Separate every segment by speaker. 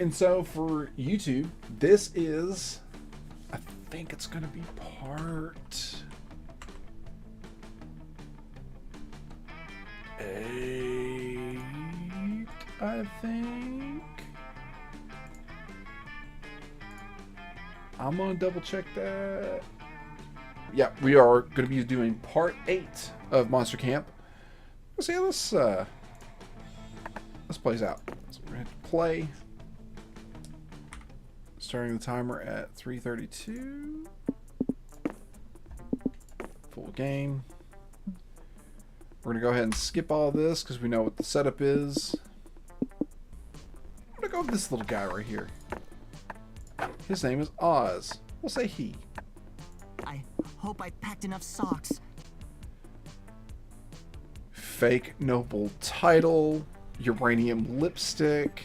Speaker 1: And so for YouTube, this is, I think it's going to be part 8, I think. I'm going to double check that. Yeah, we are going to be doing part 8 of Monster Camp. Let's see how this plays out. So we're going to play. Starting the timer at 3:32. Full game. We're going to go ahead and skip all this because we know what the setup is. I'm going to go with this little guy right here. His name is Oz. We'll say he.
Speaker 2: I hope I packed enough socks.
Speaker 1: Fake noble title. Uranium lipstick.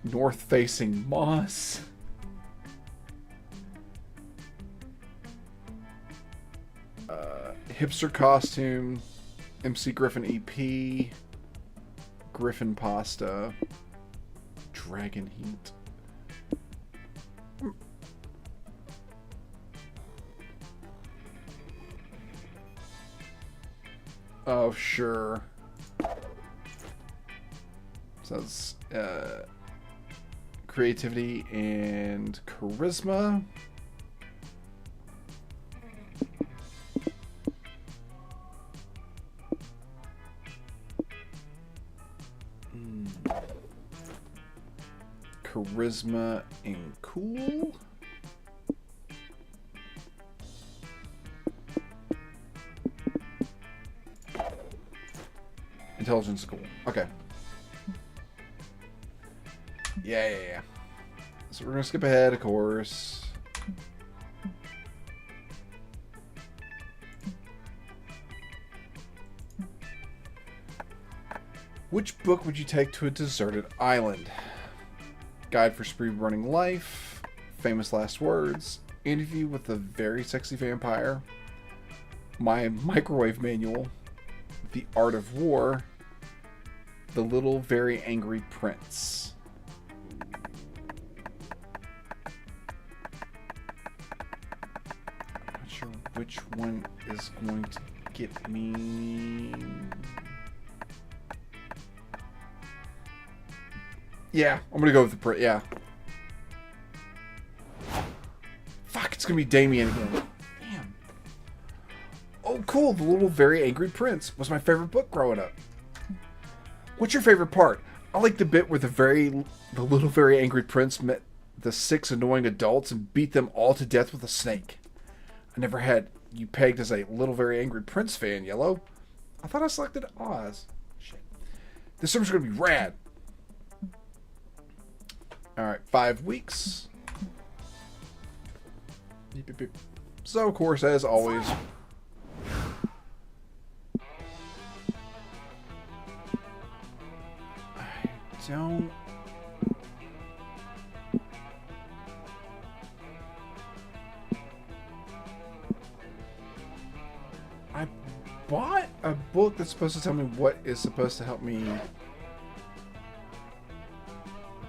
Speaker 1: North-facing moss. Hipster costume. MC Griffin EP. Griffin pasta. Dragon heat. Oh, sure. Says, creativity and charisma. Charisma and cool. Intelligence is cool. Okay. Yeah. So we're going to skip ahead, of course. Which book would you take to a deserted island? Guide for Speedrunning Life, Famous Last Words, Interview with a Very Sexy Vampire, My Microwave Manual, The Art of War, The Little Very Angry Prince. Not sure which one is going to get me. Yeah, I'm gonna go with the print. Yeah. Fuck, it's gonna be Damien again. Damn. Oh, cool. The Little Very Angry Prince was my favorite book growing up. What's your favorite part? I like the bit where the Little Very Angry Prince met the 6 annoying adults and beat them all to death with a snake. I never had you pegged as a Little Very Angry Prince fan, Yellow. I thought I selected Oz. Shit. This server's gonna be rad. Alright, 5 weeks. So, of course, as always, I bought a book that's supposed to tell me what is supposed to help me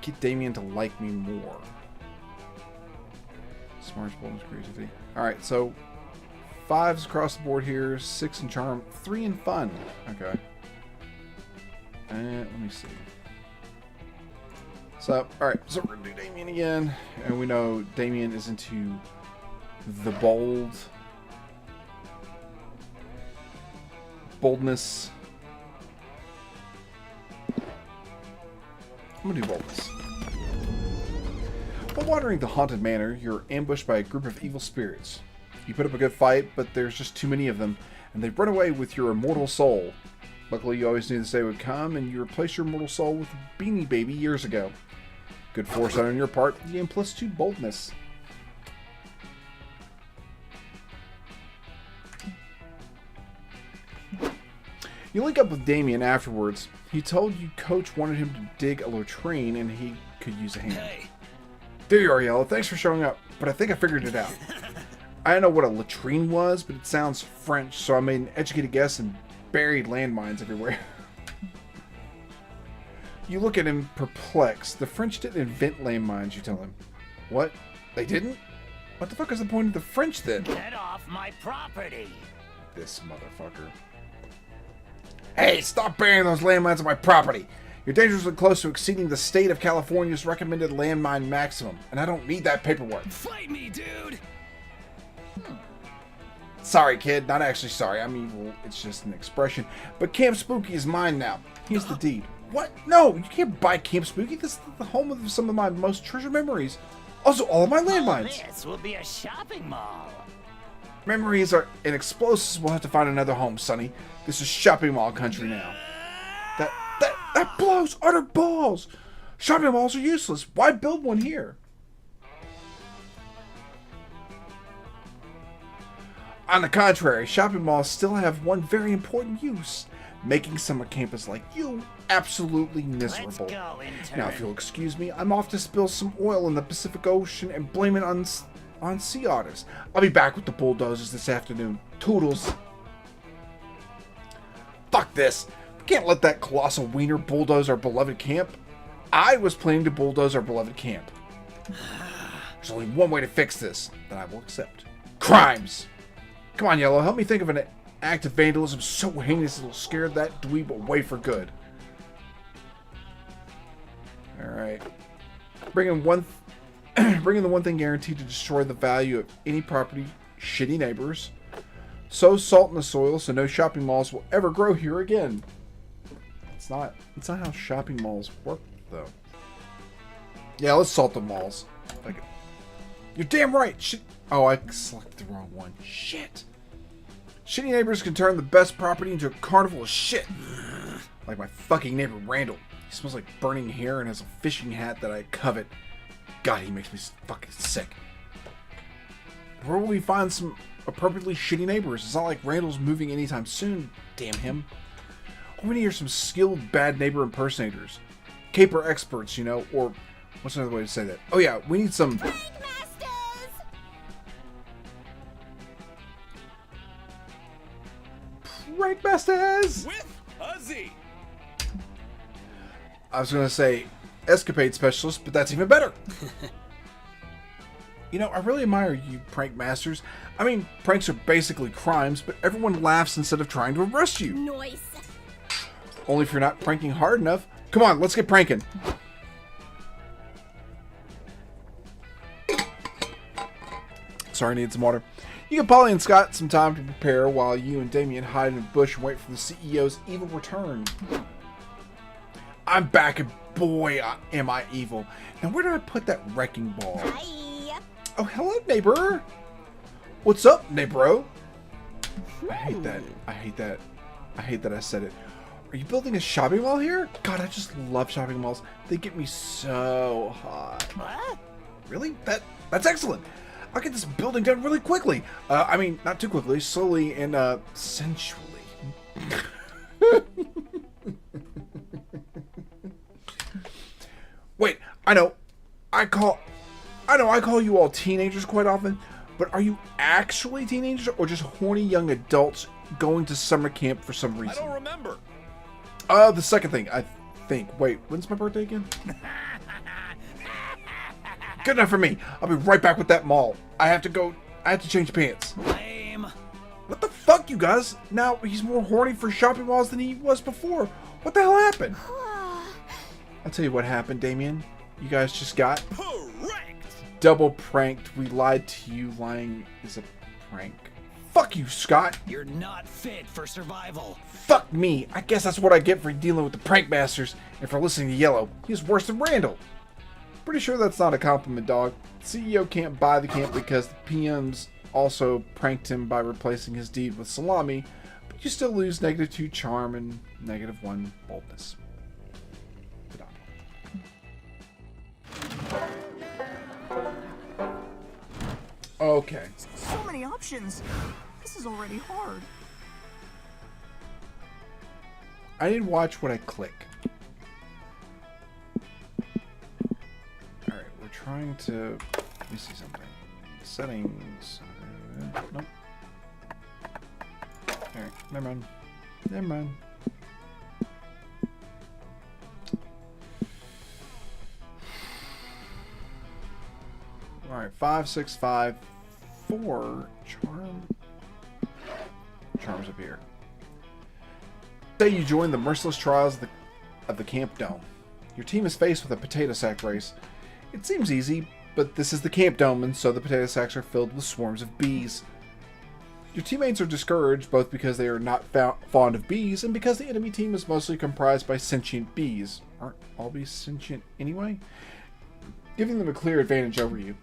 Speaker 1: get Damien to like me more. Smarts, boldness, creativity. Alright, so 5s across the board here, 6 in charm, 3 in fun. Okay. And let me see. So, alright, so we're gonna do Damien again. And we know Damien is into the boldness. I'm gonna do boldness. While wandering the haunted manor, you're ambushed by a group of evil spirits. You put up a good fight, but there's just too many of them, and they run away with your immortal soul. Luckily, you always knew this day would come, and you replaced your immortal soul with a Beanie Baby years ago. Good foresight on your part, the game plus 2 boldness. You link up with Damien afterwards. He told you Coach wanted him to dig a latrine and he could use a hand.
Speaker 2: Hey.
Speaker 1: There you are, Yellow. Thanks for showing up. But I think I figured it out. I don't know what a latrine was, but it sounds French, so I made an educated guess and buried landmines everywhere. You look at him perplexed. The French didn't invent landmines, you tell him. What? They didn't? What the fuck is the point of the French then?
Speaker 3: Get off my property!
Speaker 1: This motherfucker. Hey, stop burying those landmines on my property! You're dangerously close to exceeding the state of California's recommended landmine maximum, and I don't need that paperwork.
Speaker 3: Fight me, dude!
Speaker 1: Sorry, kid. Not actually sorry. I'm evil. It's just an expression. But Camp Spooky is mine now. Here's the deed. What? No, you can't buy Camp Spooky. This is the home of some of my most treasured memories. Also, all of my landmines.
Speaker 3: This will be a shopping mall.
Speaker 1: Memories are and explosives. We'll have to find another home, Sonny. This is shopping mall country now. That blows utter balls. Shopping malls are useless. Why build one here? On the contrary, shopping malls still have one very important use: making summer campers like you absolutely miserable.
Speaker 3: Let's go, intern.
Speaker 1: Now, if you'll excuse me, I'm off to spill some oil in the Pacific Ocean and blame it on sea otters. I'll be back with the bulldozers this afternoon. Toodles. Fuck this. We can't let that colossal wiener bulldoze our beloved camp. I was planning to bulldoze our beloved camp. There's only one way to fix this that I will accept. Crimes! Come on, Yellow, help me think of an act of vandalism so heinous it'll scare that dweeb away for good. Alright. Bringing the one thing guaranteed to destroy the value of any property: shitty neighbors. Sow salt in the soil so no shopping malls will ever grow here again. It's not how shopping malls work, though. Yeah, let's salt the malls. Like, you're damn right. Oh, I selected the wrong one. Shit. Shitty neighbors can turn the best property into a carnival of shit. Like my fucking neighbor Randall. He smells like burning hair and has a fishing hat that I covet. God, he makes me fucking sick. Where will we find some appropriately shitty neighbors? It's not like Randall's moving anytime soon. Damn him. We need to hear some skilled bad neighbor impersonators. Caper experts, you know, or what's another way to say that? Oh yeah, we need some... Prank Masters!
Speaker 4: With Huzzy!
Speaker 1: I was going to say escapade specialist, but that's even better. You know, I really admire you prank masters. I mean, pranks are basically crimes, but everyone laughs instead of trying to arrest you.
Speaker 5: Noise.
Speaker 1: Only if you're not pranking hard enough. Come on, let's get pranking. Sorry, I need some water. You give Polly and Scott some time to prepare while you and Damien hide in a bush and wait for the CEO's evil return. I'm back, and boy, am I evil. Now, where did I put that wrecking ball?
Speaker 5: Hi.
Speaker 1: Oh, hello, neighbor. What's up, neighbro? I hate that. I hate that. I hate that I said it. Are you building a shopping mall here? God, I just love shopping malls. They get me so hot.
Speaker 3: What?
Speaker 1: Really? That's excellent. I'll get this building done really quickly. I mean, not too quickly. Slowly and sensually. Wait, I know I call you all teenagers quite often, but are you actually teenagers or just horny young adults going to summer camp for some
Speaker 4: I
Speaker 1: reason?
Speaker 4: don't remember.
Speaker 1: The second thing, I think. Wait, when's my birthday again? Good enough for me. I'll be right back with that mall. I have to change pants.
Speaker 3: Lame.
Speaker 1: What the fuck, you guys? Now he's more horny for shopping malls than he was before. What the hell happened? I'll tell you what happened, Damien. You guys just got
Speaker 4: Correct!
Speaker 1: double pranked. We lied to you. Lying is a prank. Fuck you, Scott.
Speaker 3: You're not fit for survival.
Speaker 1: Fuck me. I guess that's what I get for dealing with the prank masters and for listening to Yellow. He's worse than Randall. Pretty sure that's not a compliment, dog. The CEO can't buy the camp because the PMs also pranked him by replacing his deed with salami, but you still lose -2 charm and -1 boldness. Okay.
Speaker 2: So many options. This is already hard.
Speaker 1: I need to watch what I click. Alright, we're trying to... Let me see something. Settings... nope. Alright, never mind. Never mind. Alright, 5, 6, 5, 4. Charm. Charm's up here. Say you join the merciless trials of the Camp Dome. Your team is faced with a potato sack race. It seems easy, but this is the Camp Dome, and so the potato sacks are filled with swarms of bees. Your teammates are discouraged both because they are not fond of bees and because the enemy team is mostly comprised by sentient bees. Aren't all bees sentient anyway? Giving them a clear advantage over you.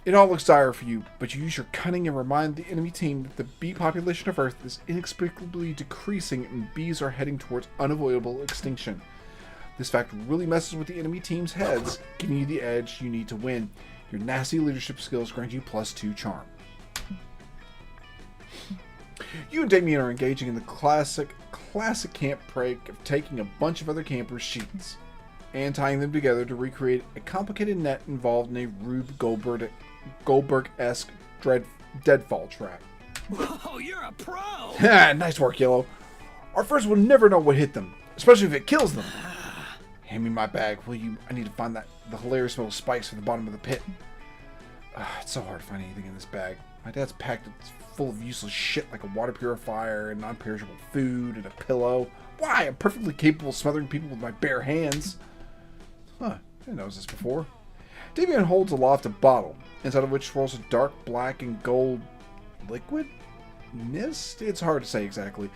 Speaker 1: It all looks dire for you, but you use your cunning and remind the enemy team that the bee population of Earth is inexplicably decreasing and bees are heading towards unavoidable extinction. This fact really messes with the enemy team's heads, giving you the edge you need to win. Your nasty leadership skills grant you +2 charm. You and Damien are engaging in the classic camp prank of taking a bunch of other campers' sheets and tying them together to recreate a complicated net involved in a Rube Goldberg-esque deadfall trap.
Speaker 3: Whoa, you're a pro!
Speaker 1: Nice work, Yellow. Our friends will never know what hit them, especially if it kills them. Hand me my bag, will you? I need to find the hilarious little spikes at the bottom of the pit. It's so hard to find anything in this bag. My dad's packed it full of useless shit like a water purifier and non-perishable food and a pillow. Why? I'm perfectly capable of smothering people with my bare hands. Huh, I didn't notice this before. Damien holds aloft a bottle, inside of which swirls a dark black and gold liquid? Mist? It's hard to say exactly.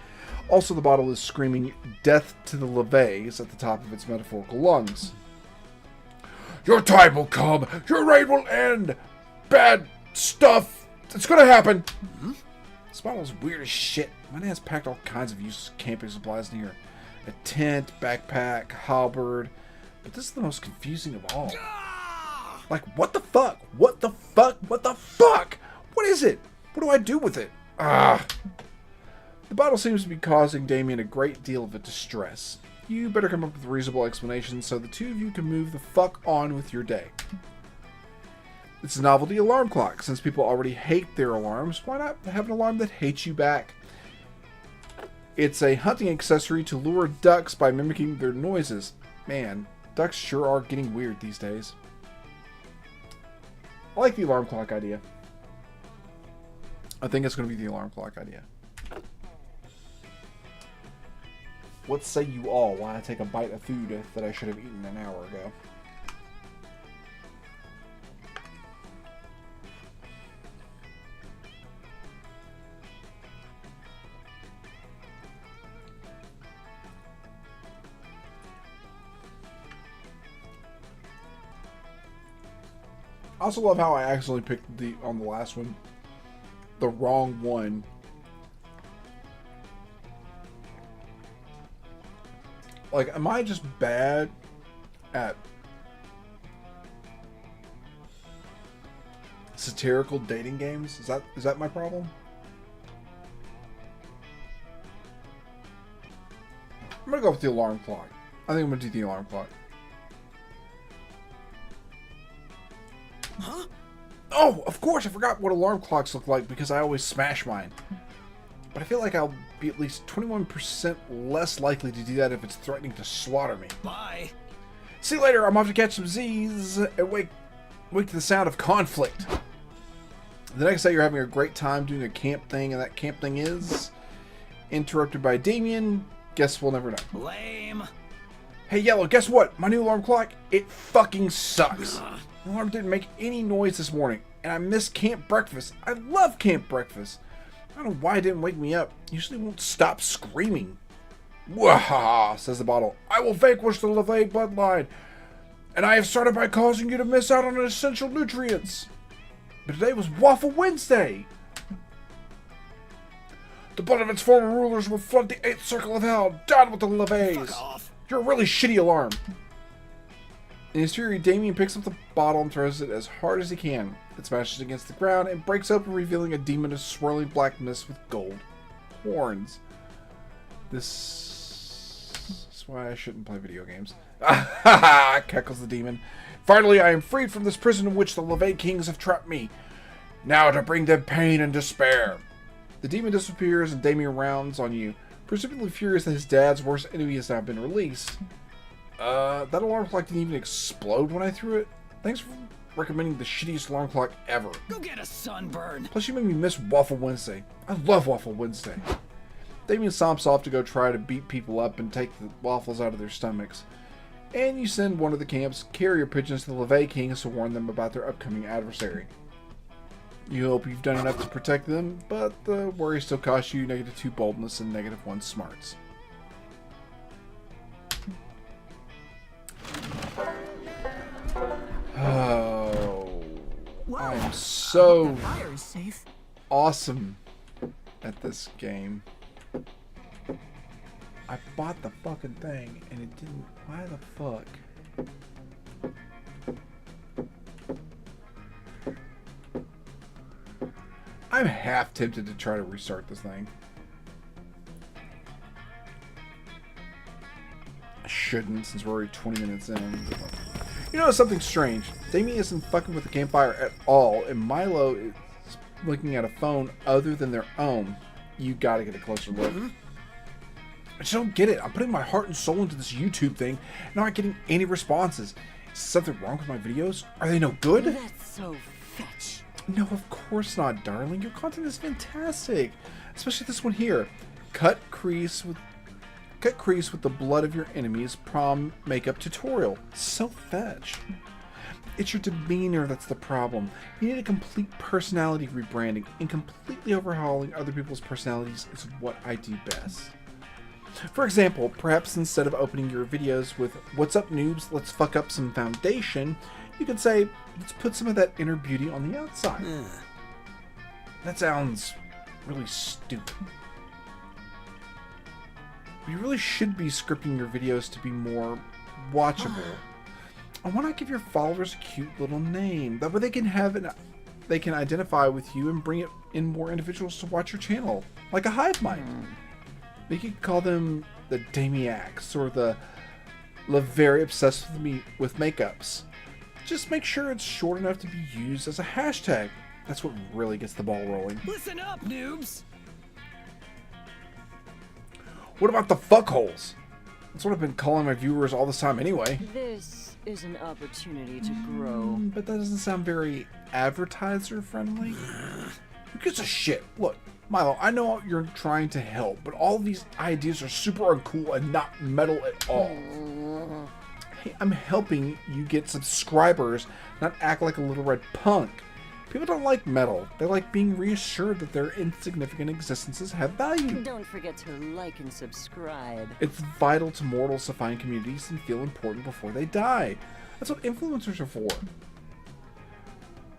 Speaker 1: Also, the bottle is screaming death to the LeVays at the top of its metaphorical lungs. Your time will come! Your reign will end! Bad stuff! It's gonna happen! This bottle is weird as shit. My dad's packed all kinds of useless camping supplies in here. A tent, backpack, halberd. But this is the most confusing of all. Like, what the fuck? What the fuck? What the fuck? What is it? What do I do with it? The bottle seems to be causing Damien a great deal of distress. You better come up with a reasonable explanation so the two of you can move the fuck on with your day. It's a novelty alarm clock. Since people already hate their alarms, why not have an alarm that hates you back? It's a hunting accessory to lure ducks by mimicking their noises. Man, ducks sure are getting weird these days. I like the alarm clock idea. I think it's going to be the alarm clock idea. What say you all while I take a bite of food that I should have eaten an hour ago? I also love how I accidentally picked on the last one the wrong one. Like, am I just bad at satirical dating games? Is that my problem? I'm gonna go with the alarm clock. I think I'm gonna do the alarm clock.
Speaker 3: Huh?
Speaker 1: Oh, of course, I forgot what alarm clocks look like because I always smash mine. But I feel like I'll be at least 21% less likely to do that if it's threatening to slaughter me.
Speaker 3: Bye.
Speaker 1: See you later, I'm off to catch some Z's and wake to the sound of conflict. The next day you're having a great time doing a camp thing, and that camp thing is interrupted by Damien. Guess we'll never know.
Speaker 3: Lame.
Speaker 1: Hey, Yellow, guess what? My new alarm clock, it fucking sucks. The alarm didn't make any noise this morning, and I missed camp breakfast. I love camp breakfast. I don't know why it didn't wake me up. It usually won't stop screaming. Wahaha, says the bottle. I will vanquish the LeVay bloodline, and I have started by causing you to miss out on essential nutrients. But today was Waffle Wednesday. The blood of its former rulers will flood the 8th circle of hell. Down with the LeVays.
Speaker 3: Fuck off.
Speaker 1: You're a really shitty alarm. In his fury, Damien picks up the bottle and throws it as hard as he can. It smashes against the ground and breaks open, revealing a demon of swirling black mist with gold horns. This is why I shouldn't play video games. Cackles the demon. Finally, I am freed from this prison in which the LeVay kings have trapped me. Now to bring them pain and despair. The demon disappears and Damien rounds on you, presumably furious that his dad's worst enemy has now been released. That alarm clock didn't even explode when I threw it. Thanks recommending the shittiest alarm clock ever.
Speaker 3: Go get a sunburn.
Speaker 1: Plus, you made me miss Waffle Wednesday. I love Waffle Wednesday. Damien stomps off to go try to beat people up and take the waffles out of their stomachs. And you send one of the camp's carrier pigeons to the LeVay Kings to warn them about their upcoming adversary. You hope you've done enough to protect them, but the worry still costs you -2 boldness and -1 smarts. Oh,
Speaker 2: Whoa.
Speaker 1: I'm so
Speaker 2: That fire is safe.
Speaker 1: awesome at this game. I bought the fucking thing and it didn't. Why the fuck? I'm half tempted to try to restart this thing. I shouldn't, since we're already 20 minutes in. You know something strange? Damien isn't fucking with the campfire at all, and Milo is looking at a phone other than their own. You gotta get a closer look. I just don't get it. I'm putting my heart and soul into this YouTube thing, and I'm not getting any responses. Is something wrong with my videos? Are they no good?
Speaker 5: That's so fetch.
Speaker 1: No, of course not, darling. Your content is fantastic. Especially this one here. Cut crease with the blood of your enemies prom makeup tutorial. So fetch. It's your demeanor that's the problem. You need a complete personality rebranding, and completely overhauling other people's personalities is what I do best. For example, perhaps instead of opening your videos with "What's up, noobs? Let's fuck up some foundation," you could say, "Let's put some of that inner beauty on the outside." That sounds really stupid. You really should be scripting your videos to be more watchable. And why not give your followers a cute little name? That way they can identify with you and bring it in more individuals to watch your channel, like a hive mind. You could call them the Damiacs or the very obsessed with makeups. Just make sure it's short enough to be used as a hashtag. That's what really gets the ball rolling.
Speaker 3: Listen up, noobs.
Speaker 1: What about the fuckholes? That's what I've been calling my viewers all this time anyway.
Speaker 5: This is an opportunity to grow.
Speaker 1: But that doesn't sound very advertiser friendly. Who gives a shit? Look, Milo, I know you're trying to help, but all these ideas are super uncool and not metal at all. Hey, I'm helping you get subscribers, not act like a little red punk. People don't like metal. They like being reassured that their insignificant existences have value.
Speaker 5: Don't forget to like and subscribe.
Speaker 1: It's vital to mortals to find communities and feel important before they die. That's what influencers are for.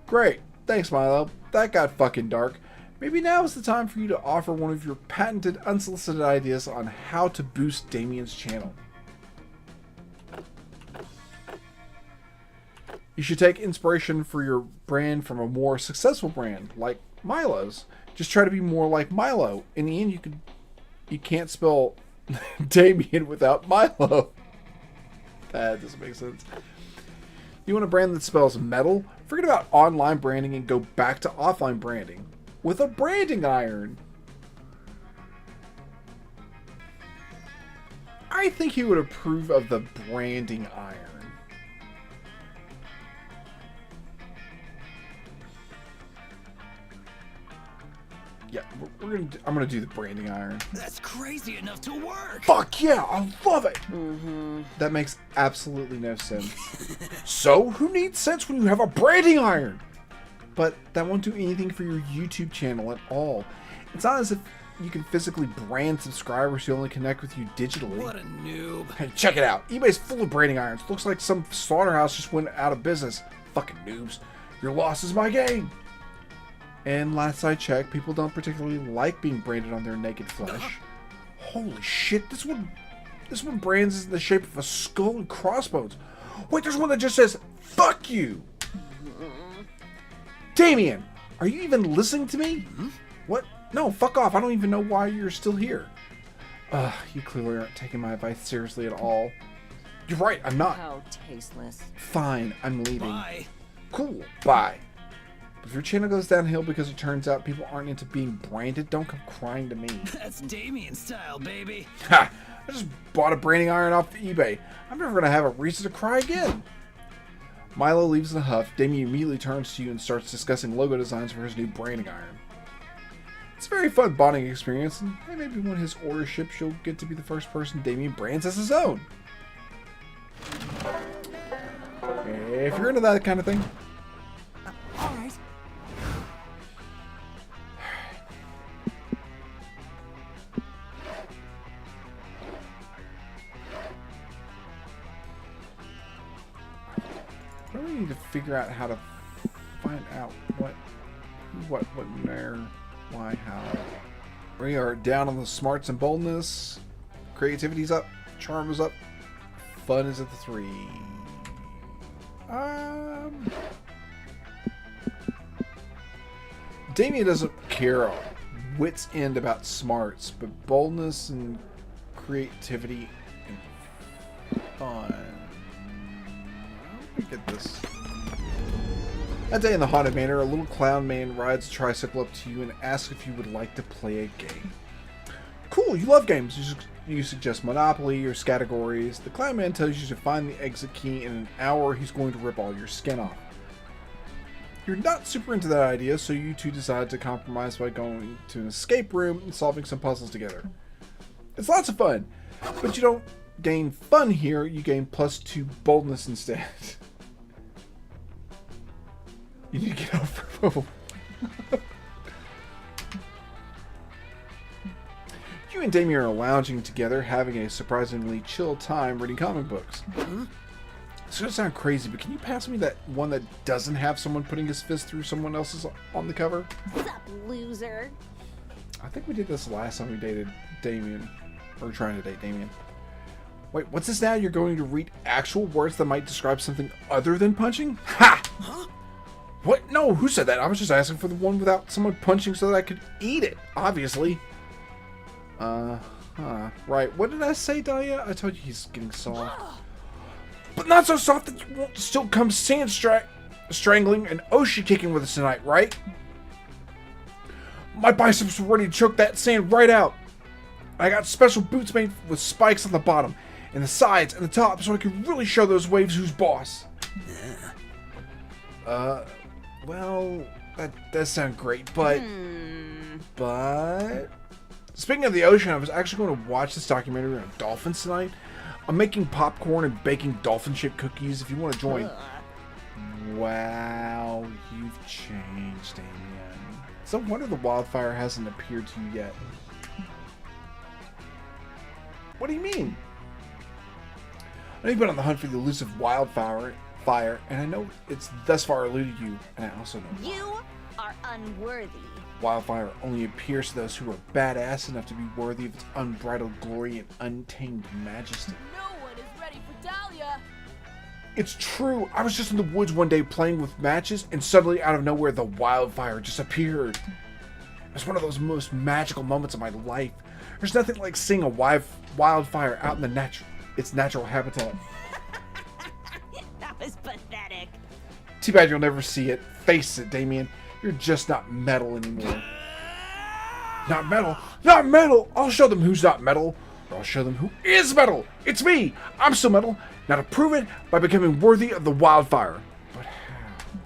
Speaker 1: Great. Thanks, Milo. That got fucking dark. Maybe now is the time for you to offer one of your patented, unsolicited ideas on how to boost Damien's channel. You should take inspiration for your brand from a more successful brand, like Milo's. Just try to be more like Milo. In the end, you can't spell Damien without Milo. That doesn't make sense. You want a brand that spells metal? Forget about online branding and go back to offline branding with a branding iron. I think he would approve of the branding iron. Yeah, I'm gonna do the branding iron.
Speaker 3: That's crazy enough to work.
Speaker 1: Fuck yeah, I love it. That makes absolutely no sense. So, who needs sense when you have a branding iron? But that won't do anything for your YouTube channel at all. It's not as if you can physically brand subscribers who only connect with you digitally.
Speaker 3: What a noob.
Speaker 1: Hey, check it out. eBay's full of branding irons. Looks like some slaughterhouse just went out of business. Fucking noobs. Your loss is my gain. And last I checked, people don't particularly like being branded on their naked flesh. Holy shit, this one brands is in the shape of a skull and crossbones. Wait, there's one that just says, "Fuck you!" Damien, are you even listening to me? What? No, fuck off. I don't even know why you're still here. You clearly aren't taking my advice seriously at all. You're right, I'm not.
Speaker 5: How tasteless.
Speaker 1: Fine, I'm leaving.
Speaker 3: Bye.
Speaker 1: Cool, bye. If your channel goes downhill because it turns out people aren't into being branded, don't come crying to me.
Speaker 3: That's Damien style, baby.
Speaker 1: Ha! I just bought a branding iron off eBay. I'm never going to have a reason to cry again. Milo leaves in a huff. Damien immediately turns to you and starts discussing logo designs for his new branding iron. It's a very fun bonding experience, and maybe when his order ships, you'll get to be the first person Damien brands as his own. If you're into that kind of thing.
Speaker 2: All right.
Speaker 1: I really need to figure out how to find out what, where, why, how. We are down on the smarts and boldness. Creativity's up. Charm is up. Fun is at the 3. Damien doesn't care a wit's end about smarts, but boldness and creativity and fun. Let me get this. That day in the Haunted Manor, a little clown man rides a tricycle up to you and asks if you would like to play a game. Cool, you love games. You suggest Monopoly or Scattergories. The clown man tells you to find the exit key. In an hour, he's going to rip all your skin off. You're not super into that idea, so you two decide to compromise by going to an escape room and solving some puzzles together. It's lots of fun, but you don't gain fun here, you gain +2 boldness instead. You need to get over. You and Damien are lounging together, having a surprisingly chill time reading comic books. It's gonna sound crazy, but can you pass me that one that doesn't have someone putting his fist through someone else's on the cover?
Speaker 6: What's up, loser?
Speaker 1: I think we did this last time we dated Damien. Or trying to date Damien. Wait, what's this now? You're going to read actual words that might describe something other than punching? Ha! Huh? What? No, who said that? I was just asking for the one without someone punching so that I could eat it, obviously. Right. What did I say, Dahlia? I told you he's getting soft. But not so soft that you won't still come sand strangling and ocean kicking with us tonight, right? My biceps were ready to choke that sand right out. I got special boots made with spikes on the bottom and the sides and the top so I could really show those waves who's boss. Well, that does sound great, but... Speaking of the ocean, I was actually going to watch this documentary on dolphins tonight. I'm making popcorn and baking dolphin-shaped cookies if you want to join. Wow, you've changed, Damien. It's no wonder the wildfire hasn't appeared to you yet. What do you mean? I know you've been on the hunt for the elusive wildfire, and I know it's thus far eluded you, and I also know
Speaker 6: You are unworthy.
Speaker 1: wildfire only appears to those who are badass enough to be worthy of its unbridled glory and untamed majesty.
Speaker 7: No one is ready for Dahlia.
Speaker 1: It's true. I was just in the woods one day playing with matches, and suddenly out of nowhere the wildfire just appeared. It was one of those most magical moments of my life. There's nothing like seeing a wildfire out in its natural habitat.
Speaker 6: That was pathetic.
Speaker 1: Too bad you'll never see it. Face it, Damien. You're just not metal anymore. Not metal? Not metal! I'll show them who's not metal. Or I'll show them who is metal. It's me! I'm so metal. Now to prove it, by becoming worthy of the wildfire. But how?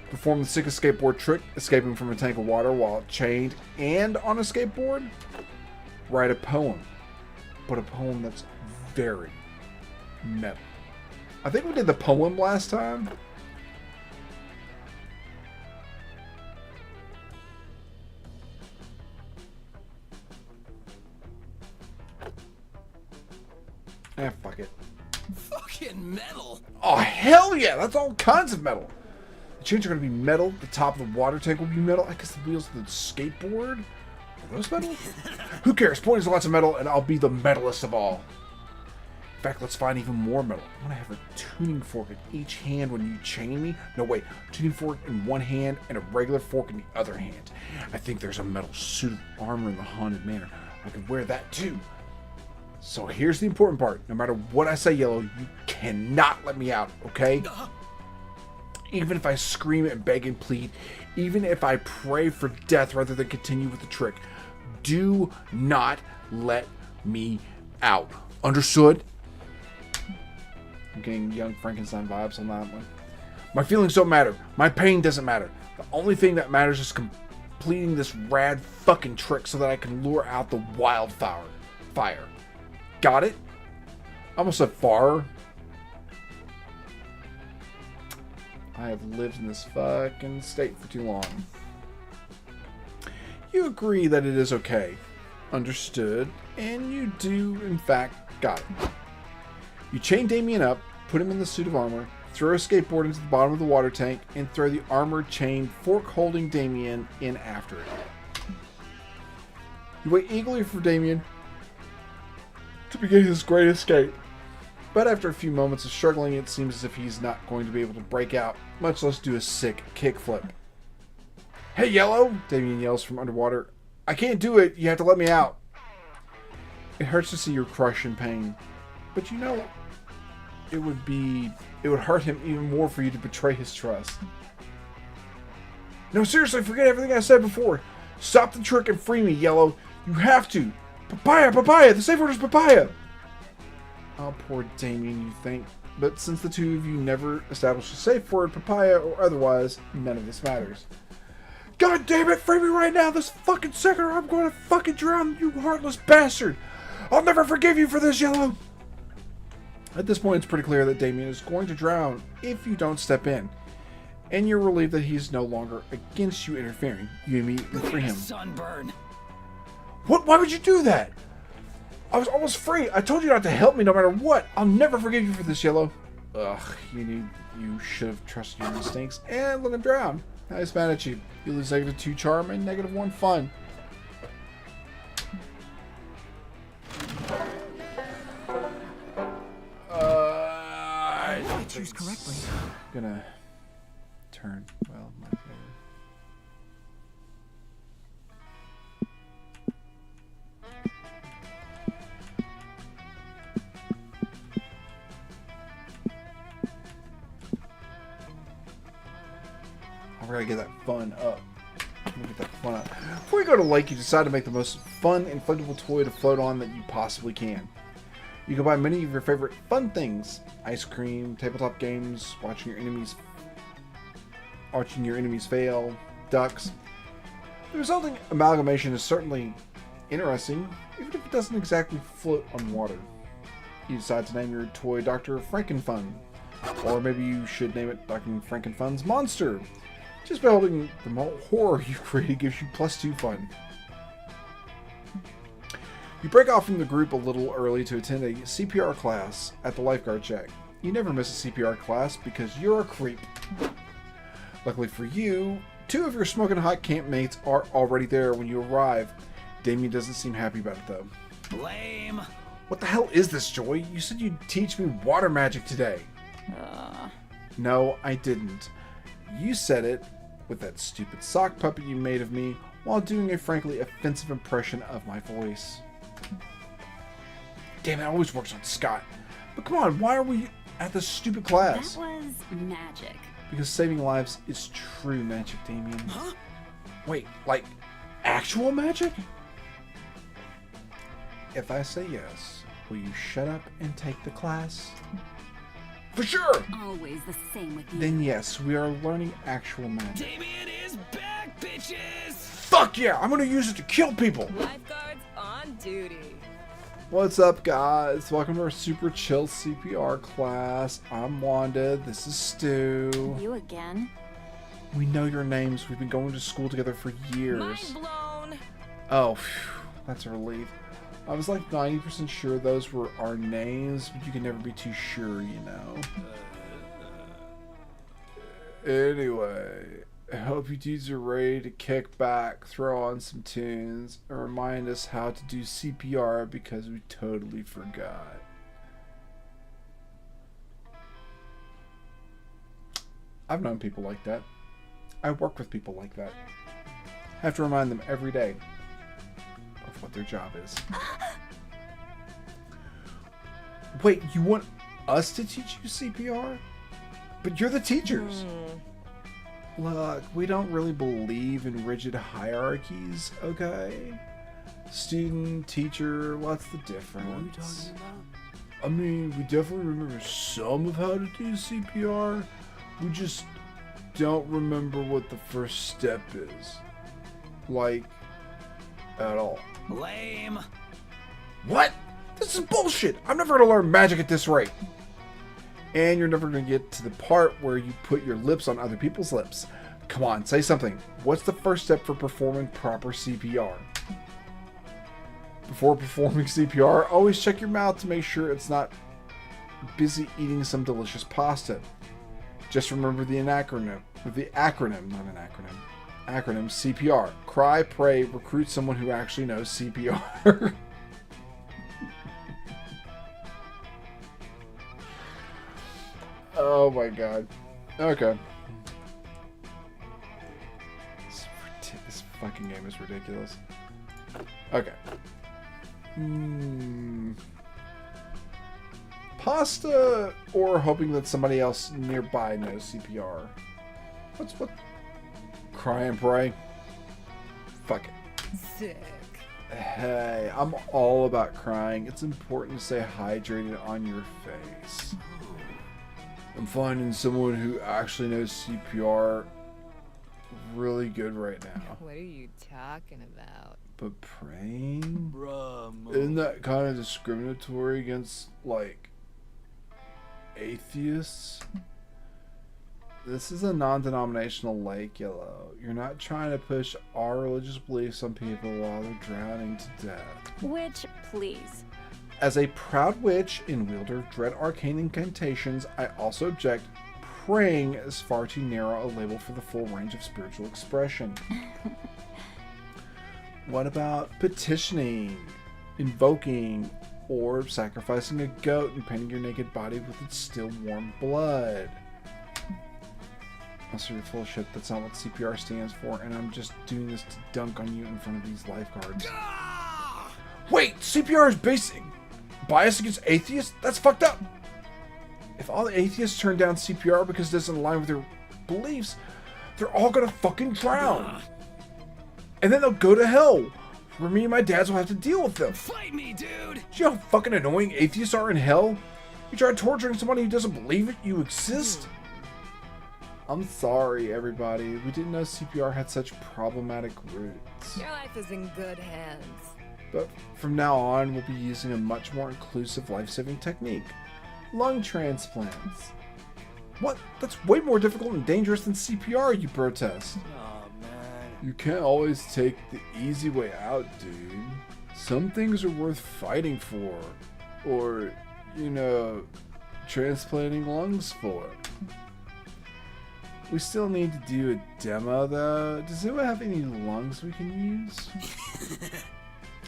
Speaker 1: Perform the sickest skateboard trick, escaping from a tank of water while chained and on a skateboard. Write a poem. But a poem that's very metal. I think we did the poem last time. Fuck it.
Speaker 3: Fucking metal.
Speaker 1: Oh, hell yeah! That's all kinds of metal. The chains are going to be metal. The top of the water tank will be metal. I guess the wheels of the skateboard. Are those metal? Who cares? Point is lots of metal, and I'll be the metalist of all. In fact, let's find even more metal. I want to have a tuning fork in each hand when you chain me. No, wait. Tuning fork in one hand and a regular fork in the other hand. I think there's a metal suit of armor in the Haunted Manor. I could wear that too. So here's the important part. No matter what I say, Yellow, you cannot let me out, okay? Even if I scream and beg and plead, even if I pray for death rather than continue with the trick, do not let me out. Understood? I'm getting Young Frankenstein vibes on that one. My feelings don't matter. My pain doesn't matter. The only thing that matters is completing this rad fucking trick so that I can lure out the wildfire. Got it? I almost said far. I have lived in this fucking state for too long. You agree that it is okay. Understood. And you do, in fact, got it. You chain Damien up, put him in the suit of armor, throw a skateboard into the bottom of the water tank, and throw the armored chain fork-holding Damien in after it. You wait eagerly for Damien to begin his great escape. But after a few moments of struggling, it seems as if he's not going to be able to break out, much less do a sick kickflip. Hey, Yellow! Damien yells from underwater. I can't do it. You have to let me out. It hurts to see your crush in pain. But you know, it would hurt him even more for you to betray his trust. No, seriously, forget everything I said before. Stop the trick and free me, Yellow. You have to. Papaya, papaya! The safe word is papaya! Oh, poor Damien, you think. But since the two of you never established a safe word, papaya or otherwise, none of this matters. God damn it, free me right now, this fucking second, or I'm going to fucking drown, you heartless bastard! I'll never forgive you for this, Yellow! At this point, it's pretty clear that Damien is going to drown if you don't step in. And you're relieved that he's no longer against you interfering. You immediately free him.
Speaker 3: Sunburn.
Speaker 1: What? Why would you do that? I was almost free. I told you not to help me no matter what. I'll never forgive you for this, Yellow. Ugh, you should have trusted your instincts. And let him drown. Now he's mad at you. You lose -2 charm and -1 fun.
Speaker 2: I choose correctly.
Speaker 1: Gonna turn. Well, my favorite. I'm gonna get that fun up. Before you go to lake, you decide to make the most fun inflatable toy to float on that you possibly can. You can buy many of your favorite fun things: ice cream, tabletop games, watching your enemies fail, ducks. The resulting amalgamation is certainly interesting, even if it doesn't exactly float on water. You decide to name your toy Dr. Frankenfun, or maybe you should name it Dr. Frankenfun's Monster. Just by holding the horror you created gives you +2 fun. You break off from the group a little early to attend a CPR class at the lifeguard check. You never miss a CPR class because you're a creep. Luckily for you, 2 of your smoking hot campmates are already there when you arrive. Damien doesn't seem happy about it though.
Speaker 3: Lame.
Speaker 1: What the hell is this, Joy? You said you'd teach me water magic today. No, I didn't. You said it with that stupid sock puppet you made of me while doing a frankly offensive impression of my voice. Damn, it always works on Scott. But come on, why are we at this stupid class?
Speaker 8: That was magic.
Speaker 1: Because saving lives is true magic, Damien.
Speaker 3: Huh?
Speaker 1: Wait, like actual magic? If I say yes, will you shut up and take the class? For sure!
Speaker 8: Always the same with you.
Speaker 1: Then yes, we are learning actual magic.
Speaker 3: Damien is back, bitches!
Speaker 1: Fuck yeah! I'm gonna use it to kill people!
Speaker 7: Lifeguards on duty.
Speaker 1: What's up, guys? Welcome to our super chill CPR class. I'm Wanda. This is Stu.
Speaker 8: You again?
Speaker 1: We know your names. We've been going to school together for years.
Speaker 7: Mind blown.
Speaker 1: Oh, phew, that's a relief. I was like 90% sure those were our names, but you can never be too sure, you know. Anyway, I hope you dudes are ready to kick back, throw on some tunes, and remind us how to do CPR because we totally forgot. I've known people like that. I work with people like that. I have to remind them every day of what their job is. Wait, you want us to teach you CPR? But you're the teachers. Look, we don't really believe in rigid hierarchies, okay? Student, teacher, what's the difference? I mean, we definitely remember some of how to do CPR. We just don't remember what the first step is. Like, at all.
Speaker 3: Lame.
Speaker 1: What? This is bullshit. I'm never gonna learn magic at this rate. And you're never gonna get to the part where you put your lips on other people's lips. Come on, say something. What's the first step for performing proper CPR? Before performing CPR, always check your mouth to make sure it's not busy eating some delicious pasta. Just remember the acronym, not an acronym. Acronym CPR. Cry, pray, recruit someone who actually knows CPR. Oh my god. Okay. This fucking game is ridiculous. Okay. Pasta or hoping that somebody else nearby knows CPR? What? Cry and pray? Fuck it.
Speaker 7: Sick.
Speaker 1: Hey, I'm all about crying. It's important to stay hydrated on your face. I'm finding someone who actually knows CPR really good right now.
Speaker 7: What are you talking about?
Speaker 1: But praying? Isn't that kind of discriminatory against, like, atheists? This is a non-denominational lake, Yellow. You're not trying to push our religious beliefs on people while they're drowning to death.
Speaker 8: Which, please.
Speaker 1: As a proud witch in wielder of dread arcane incantations, I also object. Praying is far too narrow a label for the full range of spiritual expression. What about petitioning, invoking, or sacrificing a goat and painting your naked body with its still warm blood? Also, you're full of shit. That's not what CPR stands for, and I'm just doing this to dunk on you in front of these lifeguards. Wait! CPR is biased against atheists? That's fucked up! If all the atheists turn down CPR because it doesn't align with their beliefs, they're all gonna fucking drown. And then they'll go to hell, where me and my dads will have to deal with them.
Speaker 3: Fight me, dude.
Speaker 1: Do you know how fucking annoying atheists are in hell? You try torturing somebody who doesn't believe it, you exist? I'm sorry, everybody. We didn't know CPR had such problematic roots.
Speaker 7: Your life is in good hands.
Speaker 1: But from now on, we'll be using a much more inclusive life-saving technique. Lung transplants. What? That's way more difficult and dangerous than CPR, you protest.
Speaker 4: Oh, man.
Speaker 1: You can't always take the easy way out, dude. Some things are worth fighting for. Or, you know, transplanting lungs for. We still need to do a demo, though. Does anyone have any lungs we can use?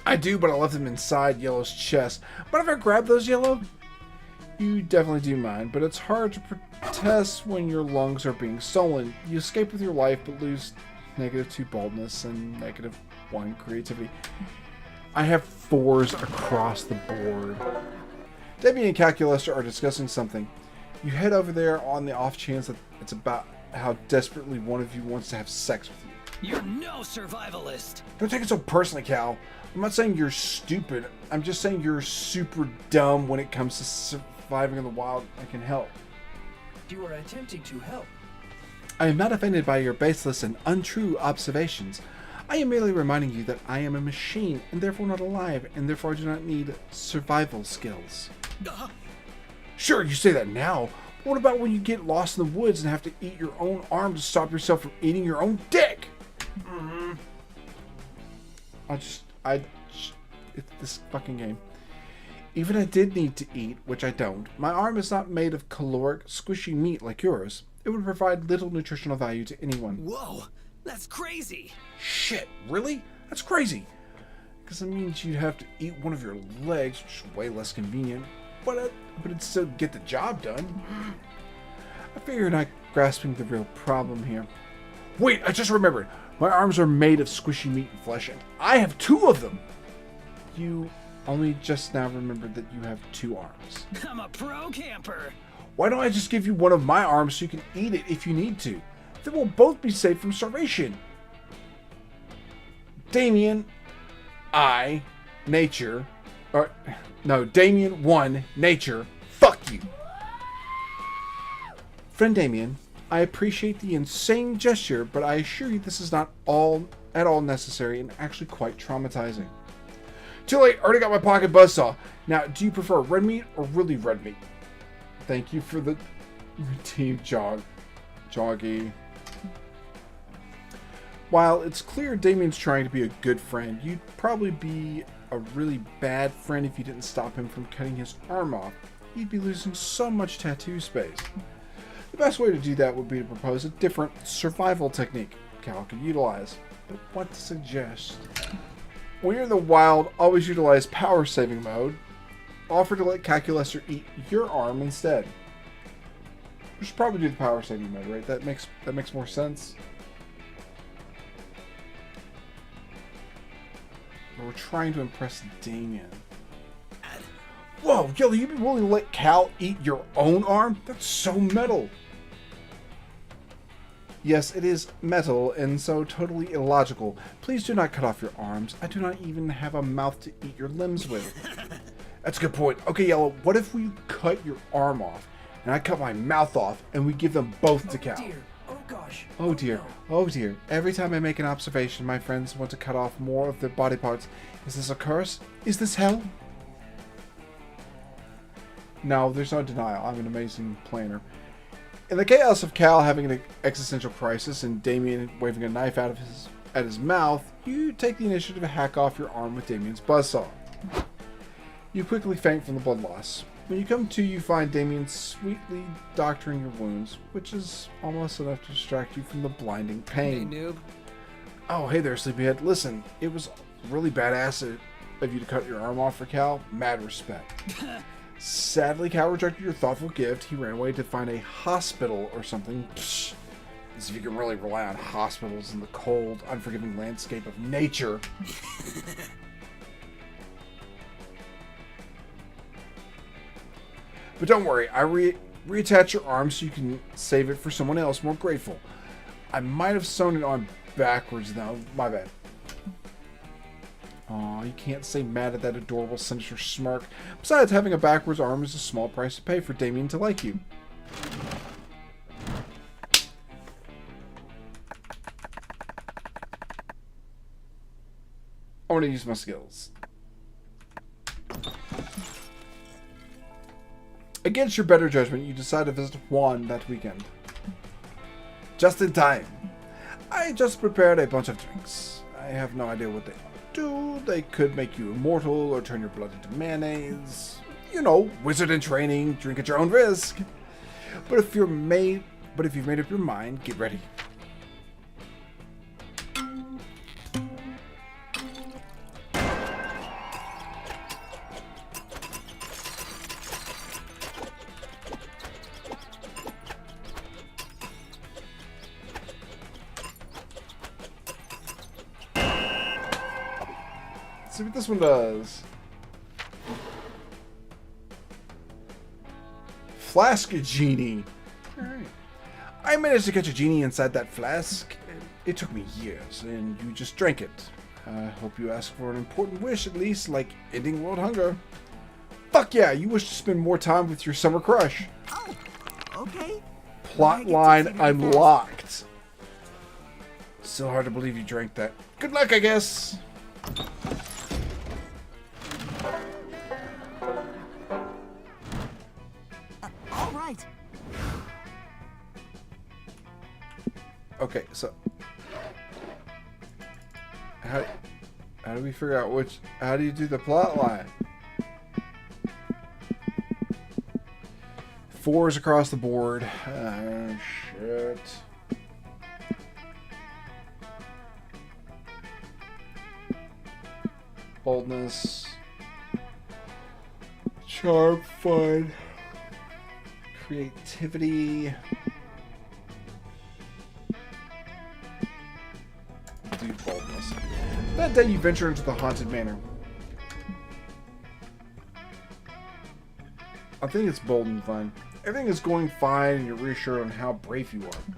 Speaker 1: I do, but I left them inside Yellow's chest. But if I grab those, Yellow? You definitely do mine, but it's hard to protest when your lungs are being stolen. You escape with your life, but lose -2 boldness and -1 creativity. I have 4s across the board. Debbie and Calculus are discussing something. You head over there on the off chance that it's about how desperately one of you wants to have sex with you.
Speaker 3: You're no survivalist.
Speaker 1: Don't take it so personally, Cal. I'm not saying you're stupid. I'm just saying you're super dumb when it comes to surviving in the wild. I can help.
Speaker 4: You are attempting to help.
Speaker 1: I am not offended by your baseless and untrue observations. I am merely reminding you that I am a machine and therefore not alive, and therefore I do not need survival skills. Sure, you say that now. But what about when you get lost in the woods and have to eat your own arm to stop yourself from eating your own dick? It's this fucking game. Even if I did need to eat, which I don't, my arm is not made of caloric, squishy meat like yours. It would provide little nutritional value to anyone.
Speaker 3: Whoa, that's crazy.
Speaker 1: Shit, really? That's crazy. Because that means you'd have to eat one of your legs, which is way less convenient, but it'd still get the job done. I figure you're not grasping the real problem here. Wait, I just remembered. My arms are made of squishy meat and flesh, and I have 2 of them. You only just now remembered that you have 2 arms.
Speaker 3: I'm a pro camper.
Speaker 1: Why don't I just give you one of my arms so you can eat it if you need to? Then we'll both be safe from starvation. Damien, I, nature, Alright. No, Damien 1, nature. Fuck you. Friend Damien, I appreciate the insane gesture, but I assure you this is not at all necessary and actually quite traumatizing. Too late, already got my pocket buzzsaw. Now, do you prefer red meat or really red meat? Thank you for the redeemed joggy. While it's clear Damien's trying to be a good friend, you'd probably be a really bad friend if you didn't stop him from cutting his arm off. You'd be losing so much tattoo space. The best way to do that would be to propose a different survival technique Cal could utilize. But what to suggest? When you're in the wild, always utilize power saving mode. Offer to let Calculester eat your arm instead. We should probably do the power saving mode, right? That makes more sense. We're trying to impress Damien. Whoa, Yellow, you'd be willing to let Cal eat your own arm? That's so metal. Yes, it is metal, and so totally illogical. Please do not cut off your arms. I do not even have a mouth to eat your limbs with. That's a good point. Okay, Yellow, what if we cut your arm off, and I cut my mouth off, and we give them both to Cal?
Speaker 4: Dear. Oh gosh.
Speaker 1: Oh dear, oh dear. Every time I make an observation, my friends want to cut off more of their body parts. Is this a curse? Is this hell? No, there's no denial. I'm an amazing planner. In the chaos of Cal having an existential crisis and Damien waving a knife at his mouth, you take the initiative to hack off your arm with Damien's buzzsaw. You quickly faint from the blood loss. When you come to, you find Damien sweetly doctoring your wounds, which is almost enough to distract you from the blinding
Speaker 4: Hey,
Speaker 1: pain.
Speaker 4: noob.
Speaker 1: Oh, hey there, Sleepyhead. Listen, it was really badass of you to cut your arm off for Cal. Mad respect. Sadly, Cal rejected your thoughtful gift. He ran away to find a hospital or something. Psh, as if you can really rely on hospitals in the cold, unforgiving landscape of nature. But don't worry, I reattach your arm so you can save it for someone else more grateful. I might have sewn it on backwards though. My bad. Aw, you can't say mad at that adorable sinister smirk. Besides, having a backwards arm is a small price to pay for Damien to like you. I want to use my skills. Against your better judgment, you decide to visit Juan that weekend. Just in time. I just prepared a bunch of drinks. I have no idea what they do. They could make you immortal or turn your blood into mayonnaise. You know, wizard in training, drink at your own risk. But if you've made up your mind, get ready. See what this one does. Flask Genie. Alright. I managed to catch a genie inside that flask. It took me years, and you just drank it. I hope you ask for an important wish, at least, like ending world hunger. Fuck yeah, you wish to spend more time with your summer crush.
Speaker 2: Oh, okay.
Speaker 1: Plotline unlocked. Still hard to believe you drank that. Good luck, I guess.
Speaker 2: All right.
Speaker 1: Okay, so how do we figure out how do you do the plot line? 4 is across the board. Shit. Boldness. Charm, fun. Creativity. Do boldness. That day you venture into the haunted manor. I think it's bold and fun. Everything is going fine and you're reassured on how brave you are.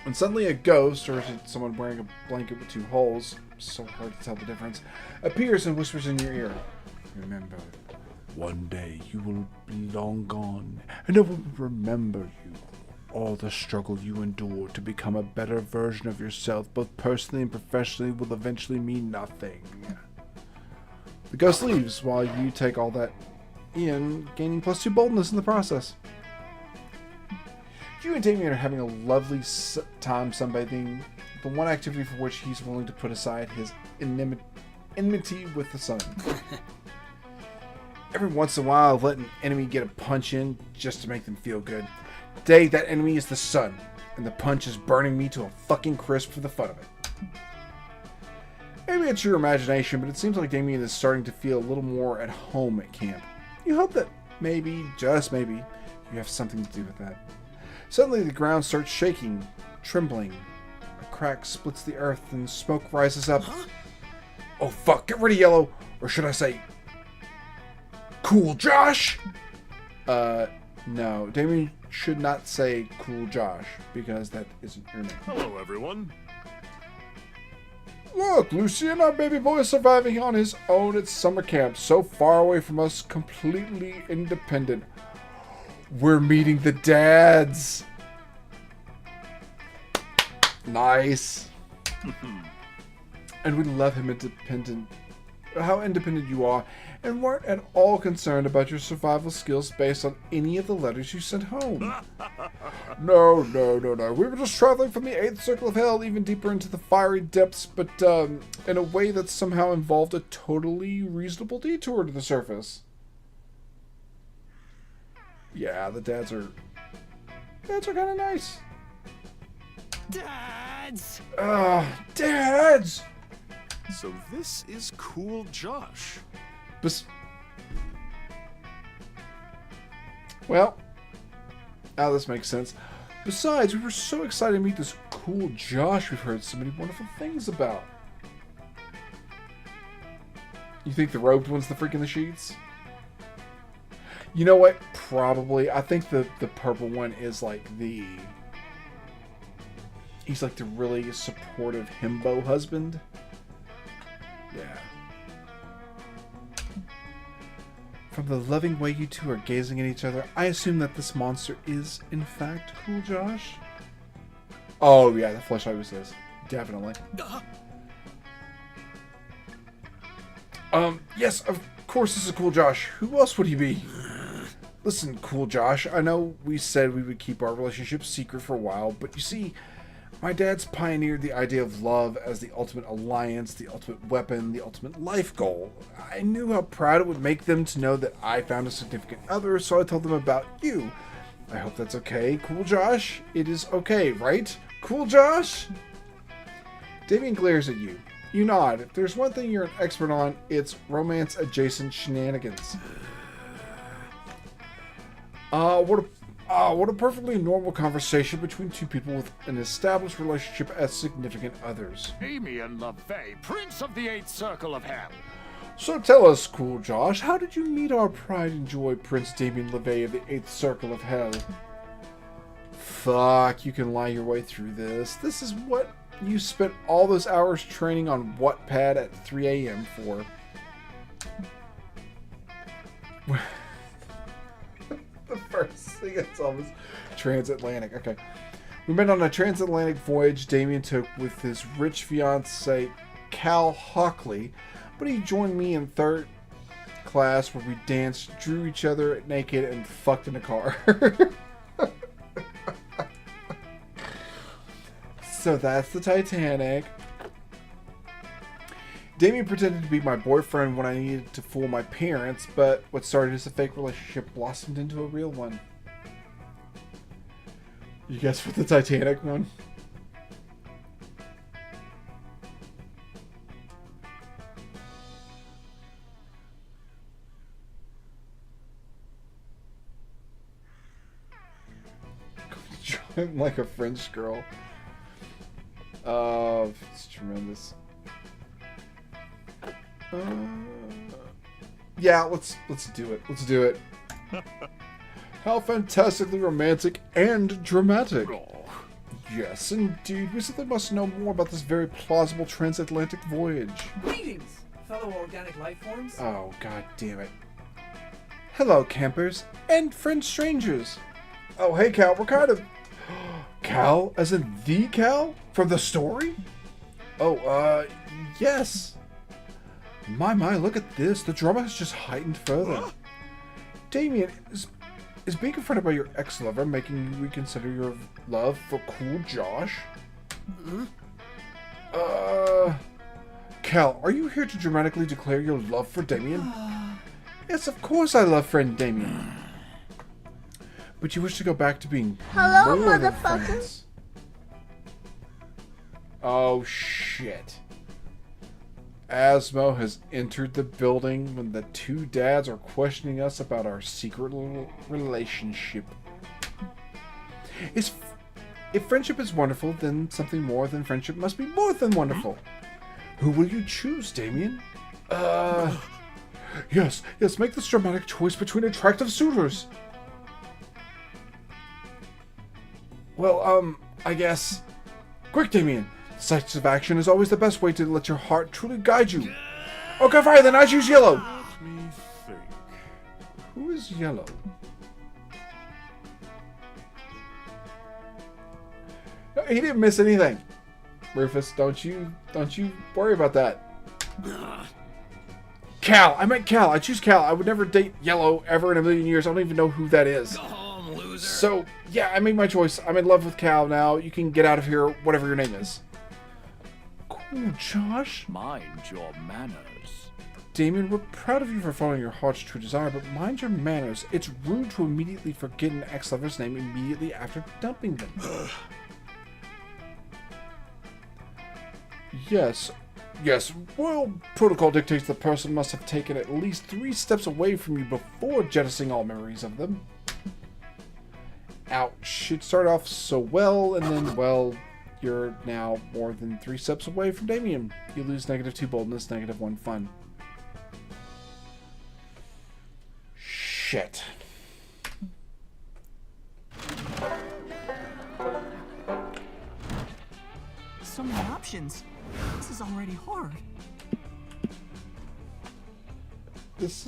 Speaker 1: When suddenly a ghost, or is it someone wearing a blanket with 2 holes, so hard to tell the difference, appears and whispers in your ear. remember. One day you will be long gone, and I will remember you. All the struggle you endured to become a better version of yourself, both personally and professionally, will eventually mean nothing. The ghost leaves while you take all that in, gaining +2 boldness in the process. You and Damien are having a lovely time sunbathing, the one activity for which he's willing to put aside his enmity with the sun. Every once in a while, let an enemy get a punch in just to make them feel good. Today, that enemy is the sun, and the punch is burning me to a fucking crisp for the fun of it. Maybe it's your imagination, but it seems like Damien is starting to feel a little more at home at camp. You hope that maybe, just maybe, you have something to do with that. Suddenly, the ground starts shaking, trembling. A crack splits the earth, and smoke rises up. Oh fuck, get rid of Yellow! Or should I say, Cool Josh? No. Damien should not say Cool Josh, because that isn't your name.
Speaker 9: Hello, everyone.
Speaker 1: Look, Lucian, our baby boy is surviving on his own at summer camp, so far away from us, completely independent. We're meeting the dads. Nice. And we love him independent. How independent you are, and weren't at all concerned about your survival skills based on any of the letters you sent home. No. We were just traveling from the 8th circle of hell even deeper into the fiery depths, but in a way that somehow involved a totally reasonable detour to the surface. Yeah, the dads are kind of nice.
Speaker 3: Dads!
Speaker 1: Dads!
Speaker 9: So this is Cool Josh.
Speaker 1: Well, now this makes sense. Besides, we were so excited to meet this Cool Josh we've heard so many wonderful things about. You think the robed one's the freak in the sheets? You know what? Probably. I think the purple one is like the... He's like the really supportive himbo husband. Yeah. From the loving way you two are gazing at each other, I assume that this monster is, in fact, Cool Josh. Oh, yeah, the fleshlight was this. Definitely. Yes, of course this is Cool Josh. Who else would he be? Listen, Cool Josh, I know we said we would keep our relationship secret for a while, but you see, my dad's pioneered the idea of love as the ultimate alliance, the ultimate weapon, the ultimate life goal. I knew how proud it would make them to know that I found a significant other, so I told them about you. I hope that's okay, Cool Josh? It is okay, right? Cool Josh? Damien glares at you. You nod. If there's one thing you're an expert on, it's romance-adjacent shenanigans. What a perfectly normal conversation between two people with an established relationship as significant others.
Speaker 9: Damien LaVey, Prince of the 8th Circle of Hell.
Speaker 1: So tell us, Cool Josh, how did you meet our pride and joy, Prince Damien LaVey of the 8th Circle of Hell? Fuck, you can lie your way through this. This is what you spent all those hours training on Wattpad at 3 a.m. for. The first thing I saw was transatlantic. Okay. We met on a transatlantic voyage Damien took with his rich fiancée, Cal Hockley, but he joined me in third class where we danced, drew each other naked, and fucked in a car. So that's the Titanic. Damien pretended to be my boyfriend when I needed to fool my parents, but what started as a fake relationship blossomed into a real one. You guess what the Titanic one? I'm like a French girl. Oh, it's tremendous. Yeah, let's do it. Let's do it. How fantastically romantic and dramatic. Yes, indeed. We simply must know more about this very plausible transatlantic voyage.
Speaker 4: Greetings, fellow organic life forms?
Speaker 1: Oh, god damn it. Hello, campers and friend strangers. Oh, hey, Cal, we're kind of... Cal? As in the Cal? From the story? Oh, yes. My, look at this. The drama has just heightened further. Damien, is being confronted by your ex-lover making you reconsider your love for cool Josh? Cal, are you here to dramatically declare your love for Damien? Yes, of course I love friend Damien. But you wish to go back to being
Speaker 6: Hello,
Speaker 1: more than
Speaker 6: motherfucker.
Speaker 1: friends. Oh, shit. Asmo has entered the building when the two dads are questioning us about our secret little relationship. If friendship is wonderful, then something more than friendship must be more than wonderful. Who will you choose, Damien? Yes, make this dramatic choice between attractive suitors. Well, I guess... Quick, Damien! Decisive action is always the best way to let your heart truly guide you. Okay, fine, then I choose yellow!
Speaker 9: Let me think.
Speaker 1: Who is yellow? No, he didn't miss anything. Rufus, don't you worry about that. Cal! I meant Cal! I choose Cal. I would never date yellow ever in a million years. I don't even know who that is.
Speaker 3: Go home, loser.
Speaker 1: So, yeah, I made my choice. I'm in love with Cal now. You can get out of here, whatever your name is. Cool, Josh.
Speaker 3: Mind your manners.
Speaker 1: Damien, we're proud of you for following your heart's true desire, but mind your manners. It's rude to immediately forget an ex-lover's name immediately after dumping them. Yes, royal protocol dictates the person must have taken at least 3 steps away from you before jettisoning all memories of them. Ouch. It started off so well, and then, well, you're now more than 3 steps away from Damien. You lose -2 boldness, -1 fun. Shit.
Speaker 2: So many options. This is already hard.
Speaker 1: This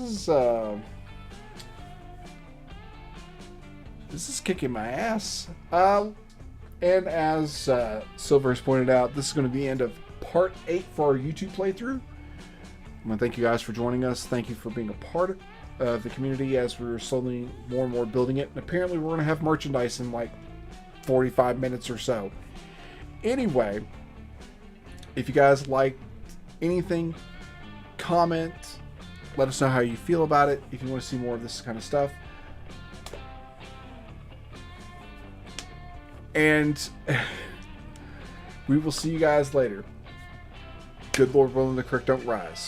Speaker 1: is kicking my ass. And as Silver has pointed out, this is going to be the end of part 8 for our YouTube playthrough. I want to thank you guys for joining us. Thank you for being a part of the community as we're slowly more and more building it. And apparently we're going to have merchandise in like 45 minutes or so. Anyway, if you guys like anything, comment. Let us know how you feel about it. If you want to see more of this kind of stuff. And we will see you guys later. Good Lord willing, the creek don't rise.